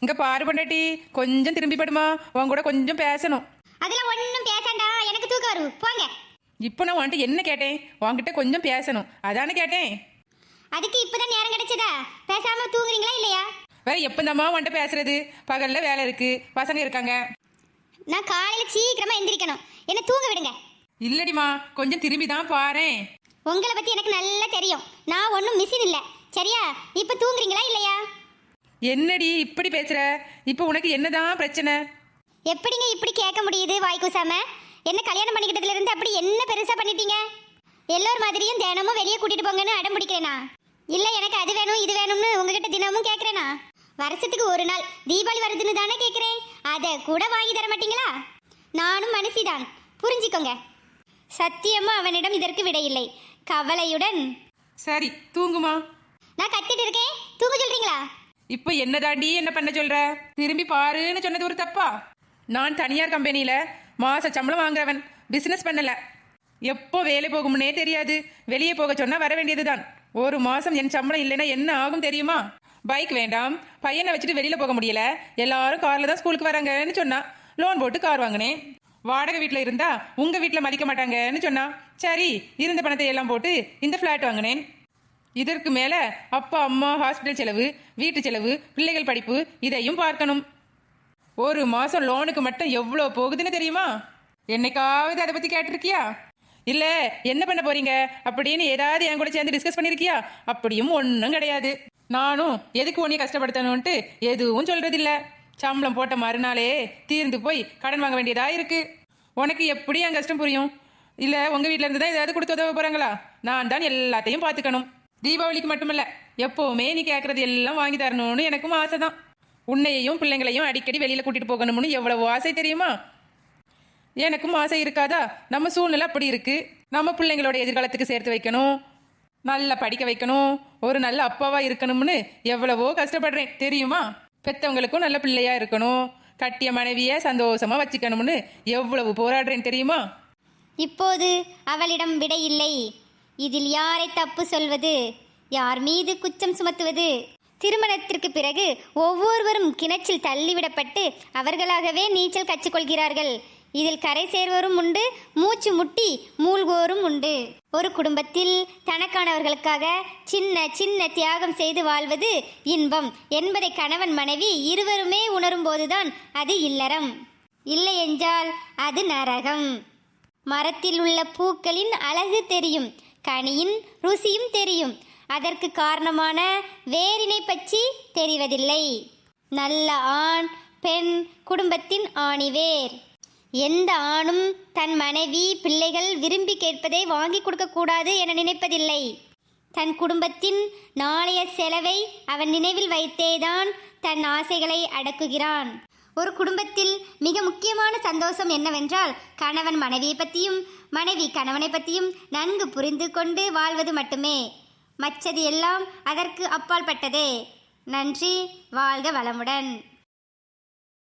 இங்க பாரு பொண்டாட்டி, கொஞ்சம் திரும்பி படுமா, உன் கூட கொஞ்சம் பேசணும். அதெல்லாம் ஒன்றும் பேசண்டா, எனக்கு தூக்கம் வரும், போங்க. இப்போ நான் உன்கிட்ட என்ன கேட்டேன்? உன்கிட்ட கொஞ்சம் பேசணும் அதானே கேட்டேன். அதுக்கு இப்பதான் நேரம் கிடைச்சதா? பேசாம தூங்குறீங்களா இல்லையா? வேற எப்பந்தாம்மா உன்கிட்ட பேசுறது? பகல்ல வேலை இருக்கு, பசங்க இருக்காங்க. நான் காலையில சீக்கிரமா எந்திரிக்கணும், என்ன தூங்க விடுங்க. இல்லடிமா, கொஞ்சம் திரும்பி தான் பாரேன். உங்களை பத்தி எனக்கு நல்லா தெரியும், நான் ஒன்றும் மிஷின் இல்லை. சரியா? இப்ப தூங்குறீங்களா இல்லையா? என்னடி இப்படி பேசுற? இப்போ உனக்கு என்னதான் பிரச்சனை? எப்படிங்க இப்படி கேட்க முடியுது வாய்க்குசாம? என்ன கல்யாணம் பண்ணிக்கிட்டதுல இருந்து அப்படி என்ன பெருசா பண்ணிட்டீங்க? எல்லோர் மாதிரியும் தினமும் வெளியே கூட்டிட்டு போங்கன்னு அடம் பிடிக்கிறேனா? இல்ல எனக்கு அது வேணும் இது வேணும்னு உங்ககிட்ட தினமும் கேட்கறேனா? வருஷத்துக்கு ஒரு நாள் தீபாவளி வருதுன்னு தானே கேட்கிறேன், அதை கூட வாங்கி தர மாட்டீங்களா? நானும் மனுஷிதான், புரிஞ்சுக்கோங்க. சத்தியமா அவனிடம் இதற்கு விடையில்லை. கவலையுடன் சரி தூங்குமா. நான் கத்திட்டு இருக்கேன், தூங்க சொல்றீங்களா? இப்போ என்னதாண்டி என்ன பண்ண சொல்ற? திரும்பி பாருன்னு சொன்னது ஒரு தப்பா? நான் தனியார் கம்பெனியில மாச சம்பளம் வாங்குறவன், பிசினஸ் பண்ணல. எப்போ வேலை போகும்னே தெரியாது. வெளியே போக சொன்னா வர வேண்டியதுதான். ஒரு மாசம் என் சம்பளம் இல்லைன்னா என்ன ஆகும் தெரியுமா? பைக் வேண்டாம், பையனை வச்சுட்டு வெளியில போக முடியல, எல்லாரும் கார்ல தான் ஸ்கூலுக்கு வராங்கன்னு சொன்னா லோன் போட்டு கார் வாங்கினேன். வாடகை வீட்டில் இருந்தா உங்க வீட்டில் மதிக்க மாட்டாங்கன்னு சொன்னா சரி இருந்த பணத்தை எல்லாம் போட்டு இந்த ஃபிளாட் வாங்கினேன். இதற்கு மேல அப்பா அம்மா ஹாஸ்பிட்டல் செலவு, வீட்டு செலவு, பிள்ளைகள் படிப்பு இதையும் பார்க்கணும். ஒரு மாசம் லோனுக்கு மட்டும் எவ்வளோ போகுதுன்னு தெரியுமா? என்னைக்காவது அதை பத்தி கேட்டிருக்கியா? இல்ல என்ன பண்ண போறீங்க அப்படின்னு ஏதாவது என் கூட சேர்ந்து டிஸ்கஸ் பண்ணிருக்கியா? அப்படியும் ஒன்றும் கிடையாது. நானும் எதுக்கு உன்னைய கஷ்டப்படுத்தணும்ட்டு எதுவும் சொல்றதில்ல. சம்பளம் போட்ட மறுநாளே தீர்ந்து போய் கடன் வாங்க வேண்டியதா இருக்கு. உனக்கு எப்படி என் கஷ்டம் புரியும்? இல்ல உங்க வீட்டுல இருந்து தான் ஏதாவது கொடுத்து உதவ போறாங்களா? நான் தான் எல்லாத்தையும் பார்த்துக்கணும். தீபாவளிக்கு மட்டுமல்ல, எப்பவுமே நீ கேட்கறது எல்லாம் வாங்கி தரணும்னு எனக்கும் ஆசை தான். உன்னையையும் பிள்ளைங்களையும் அடிக்கடி வெளியில கூட்டிட்டு போகணும்னு எவ்வளவு ஆசை தெரியுமா? எனக்கும் ஆசை இருக்காதா? நம்ம சூழ்நிலை அப்படி இருக்கு. நம்ம பிள்ளைங்களோட எதிர்காலத்துக்கு சேர்த்து வைக்கணும், நல்லா படிக்க வைக்கணும், ஒரு நல்ல அப்பாவா இருக்கணும்னு எவ்வளவோ கஷ்டப்படுறேன் தெரியுமா? பெத்தவங்களுக்கும் நல்ல பிள்ளையா இருக்கணும், கட்டிய மனைவிய சந்தோஷமா வச்சுக்கணும்னு எவ்வளவு போராடுறேன் தெரியுமா? இப்போது அவளிடம் விடை இல்லை. இதில் யாரை தப்பு சொல்வது, யார் மீது குற்றம் சுமத்துவது? திருமணத்திற்கு பிறகு ஒவ்வொருவரும் கிணற்றில் தள்ளிவிடப்பட்டு அவர்களாகவே நீச்சல் கற்றுக்கொள்கிறார்கள். இதில் கரை சேர்வோரும் உண்டு, மூச்சு முட்டி மூழ்குவோரும் உண்டு. ஒரு குடும்பத்தில் தனக்கானவர்களுக்காக சின்ன சின்ன தியாகம் செய்து வாழ்வது இன்பம் என்பதை கணவன் மனைவி இருவருமே உணரும் போதுதான் அது இல்லறம். இல்லை என்றால் அது நரகம். மரத்தில் உள்ள பூக்களின் அழகு தெரியும், கனியின் ருசியும் தெரியும், அதற்கு காரணமான வேரினை பற்றி தெரிவதில்லை. நல்ல ஆண் பெண் குடும்பத்தின் ஆணிவேர். எந்த ஆணும் தன் மனைவி பிள்ளைகள் விரும்பி கேட்பதை வாங்கி கொடுக்கக்கூடாது என நினைப்பதில்லை. தன் குடும்பத்தின் நாளைய செலவை அவன் நினைவில் வைத்தேதான் தன் ஆசைகளை அடக்குகிறான். ஒரு குடும்பத்தில் மிக முக்கியமான சந்தோஷம் என்னவென்றால் கணவன் மனைவியை பற்றியும் மனைவி கணவனை பற்றியும் நன்கு புரிந்து கொண்டு வாழ்வது மட்டுமே. மற்றது எல்லாம் அதற்கு அப்பால் பட்டதே. நன்றி, வாழ்க வளமுடன்.